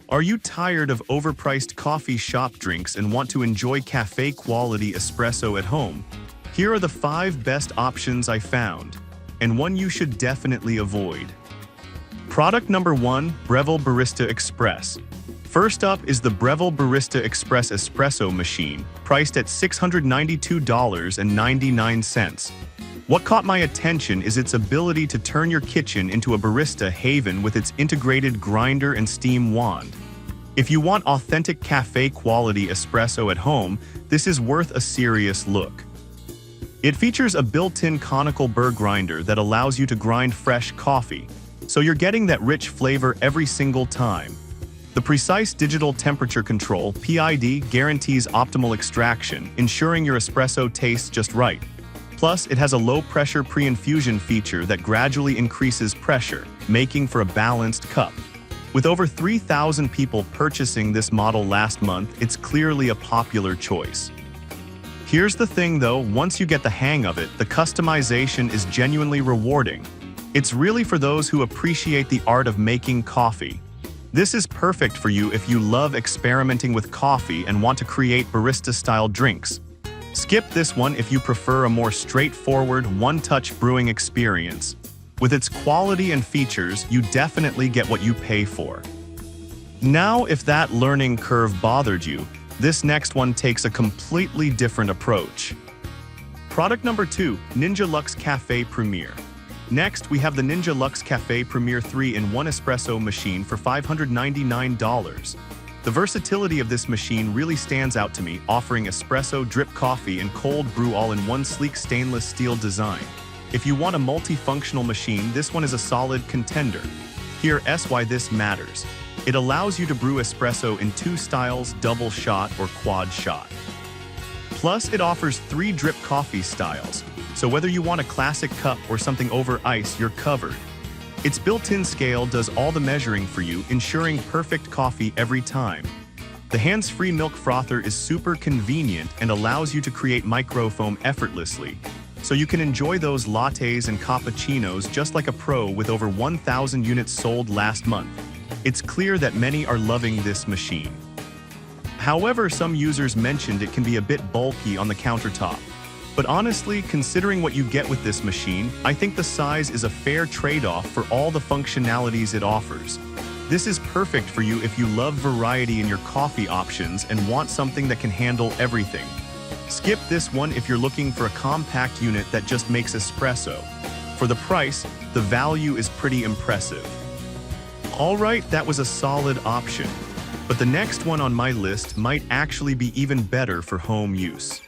Are you tired of overpriced coffee shop drinks and want to enjoy cafe-quality espresso at home? Here are the 5 best options I found, and one you should definitely avoid. Product number 1, Breville Barista Express. First up is the Breville Barista Express espresso machine, priced at $692.99. What caught my attention is its ability to turn your kitchen into a barista haven with its integrated grinder and steam wand. If you want authentic cafe-quality espresso at home, this is worth a serious look. It features a built-in conical burr grinder that allows you to grind fresh coffee, so you're getting that rich flavor every single time. The precise digital temperature control (PID) guarantees optimal extraction, ensuring your espresso tastes just right. Plus, it has a low-pressure pre-infusion feature that gradually increases pressure, making for a balanced cup. With over 3,000 people purchasing this model last month, it's clearly a popular choice. Here's the thing though, once you get the hang of it, the customization is genuinely rewarding. It's really for those who appreciate the art of making coffee. This is perfect for you if you love experimenting with coffee and want to create barista-style drinks. Skip this one if you prefer a more straightforward, one-touch brewing experience. With its quality and features, you definitely get what you pay for. Now, if that learning curve bothered you, this next one takes a completely different approach. Product number 2, Ninja Luxe Cafe Premier. Next, we have the Ninja Luxe Cafe Premier 3-in-1 espresso machine for $599. The versatility of this machine really stands out to me, offering espresso, drip coffee, and cold brew all in one sleek stainless steel design. If you want a multifunctional machine, this one is a solid contender. Here's why this matters. It allows you to brew espresso in 2 styles, double shot or quad shot. Plus, it offers 3 drip coffee styles, so whether you want a classic cup or something over ice, you're covered. Its built-in scale does all the measuring for you, ensuring perfect coffee every time. The hands-free milk frother is super convenient and allows you to create microfoam effortlessly, so you can enjoy those lattes and cappuccinos just like a pro with over 1,000 units sold last month. It's clear that many are loving this machine. However, some users mentioned it can be a bit bulky on the countertop. But honestly, considering what you get with this machine, I think the size is a fair trade-off for all the functionalities it offers. This is perfect for you if you love variety in your coffee options and want something that can handle everything. Skip this one if you're looking for a compact unit that just makes espresso. For the price, the value is pretty impressive. Alright, that was a solid option. But the next one on my list might actually be even better for home use.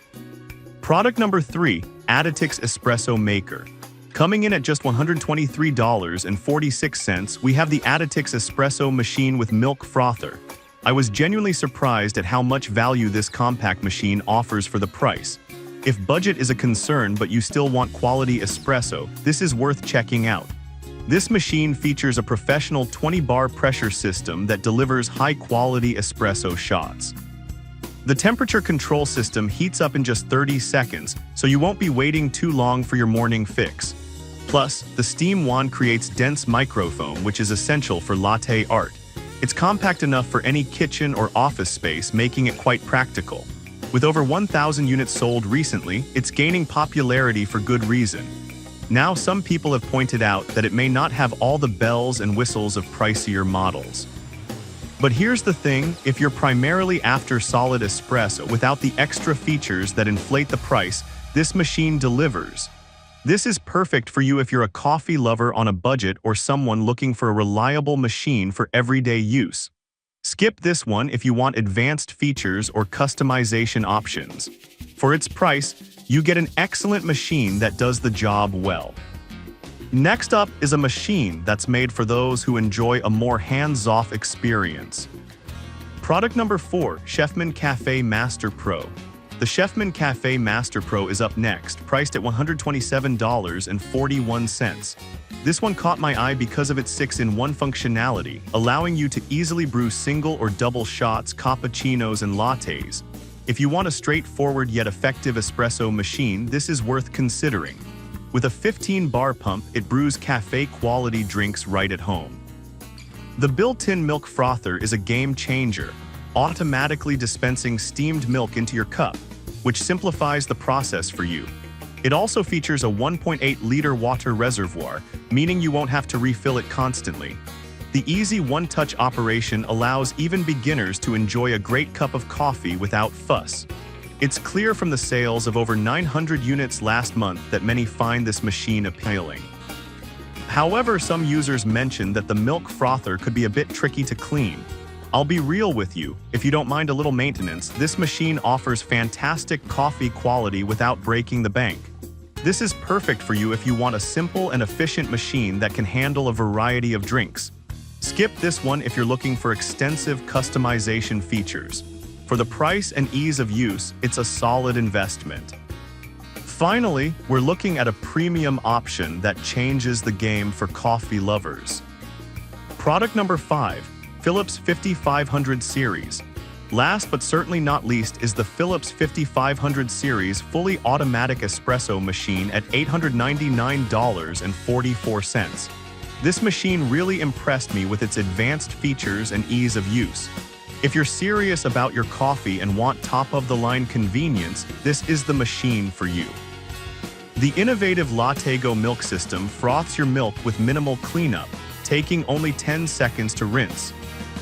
Product number 3, Aliexpress Espresso Maker. Coming in at just $123.46, we have the Aliexpress Espresso Machine with Milk Frother. I was genuinely surprised at how much value this compact machine offers for the price. If budget is a concern but you still want quality espresso, this is worth checking out. This machine features a professional 20-bar pressure system that delivers high-quality espresso shots. The temperature control system heats up in just 30 seconds, so you won't be waiting too long for your morning fix. Plus, the steam wand creates dense microfoam, which is essential for latte art. It's compact enough for any kitchen or office space, making it quite practical. With over 1,000 units sold recently, it's gaining popularity for good reason. Now, some people have pointed out that it may not have all the bells and whistles of pricier models. But here's the thing, if you're primarily after solid espresso without the extra features that inflate the price, this machine delivers. This is perfect for you if you're a coffee lover on a budget or someone looking for a reliable machine for everyday use. Skip this one if you want advanced features or customization options. For its price, you get an excellent machine that does the job well. Next up is a machine that's made for those who enjoy a more hands-off experience. Product number 4, Chefman Cafe Master Pro. The Chefman Cafe Master Pro is up next, priced at $127.41. This one caught my eye because of its 6-in-1 functionality, allowing you to easily brew single or double shots, cappuccinos, and lattes. If you want a straightforward yet effective espresso machine, this is worth considering. With a 15-bar pump, it brews cafe-quality drinks right at home. The built-in milk frother is a game changer, automatically dispensing steamed milk into your cup, which simplifies the process for you. It also features a 1.8-liter water reservoir, meaning you won't have to refill it constantly. The easy one-touch operation allows even beginners to enjoy a great cup of coffee without fuss. It's clear from the sales of over 900 units last month that many find this machine appealing. However, some users mention that the milk frother could be a bit tricky to clean. I'll be real with you, if you don't mind a little maintenance, this machine offers fantastic coffee quality without breaking the bank. This is perfect for you if you want a simple and efficient machine that can handle a variety of drinks. Skip this one if you're looking for extensive customization features. For the price and ease of use, it's a solid investment. Finally, we're looking at a premium option that changes the game for coffee lovers. Product number 5, Philips 5500 series. Last but certainly not least is the Philips 5500 series fully automatic espresso machine at $899.44. This machine really impressed me with its advanced features and ease of use. If you're serious about your coffee and want top-of-the-line convenience, this is the machine for you. The innovative Lattego milk system froths your milk with minimal cleanup, taking only 10 seconds to rinse.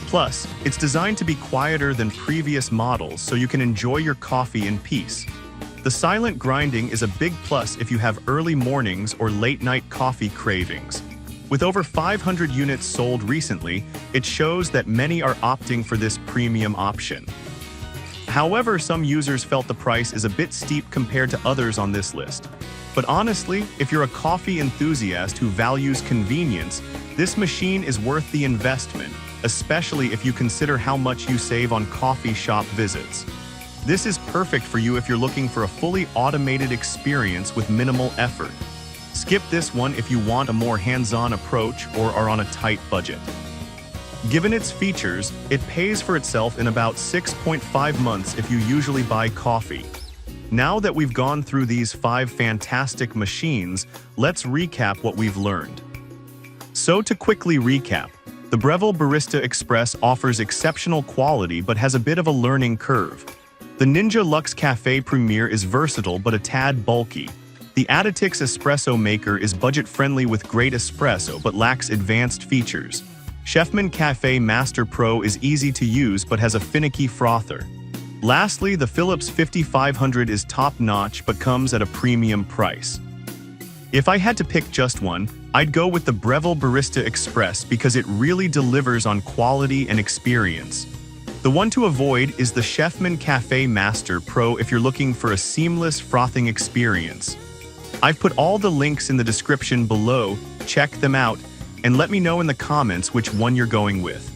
Plus, it's designed to be quieter than previous models so you can enjoy your coffee in peace. The silent grinding is a big plus if you have early mornings or late-night coffee cravings. With over 500 units sold recently, it shows that many are opting for this premium option. However, some users felt the price is a bit steep compared to others on this list. But honestly, if you're a coffee enthusiast who values convenience, this machine is worth the investment, especially if you consider how much you save on coffee shop visits. This is perfect for you if you're looking for a fully automated experience with minimal effort. Skip this one if you want a more hands-on approach or are on a tight budget. Given its features, it pays for itself in about 6.5 months if you usually buy coffee. Now that we've gone through these 5 fantastic machines, let's recap what we've learned. So to quickly recap, the Breville Barista Express offers exceptional quality but has a bit of a learning curve. The Ninja Luxe Cafe Premier is versatile but a tad bulky. The Aliexpress Espresso Maker is budget-friendly with great espresso but lacks advanced features. Chefman Cafe Master Pro is easy to use but has a finicky frother. Lastly, the Philips 5500 is top-notch but comes at a premium price. If I had to pick just one, I'd go with the Breville Barista Express because it really delivers on quality and experience. The one to avoid is the Chefman Cafe Master Pro if you're looking for a seamless frothing experience. I've put all the links in the description below, check them out, and let me know in the comments which one you're going with.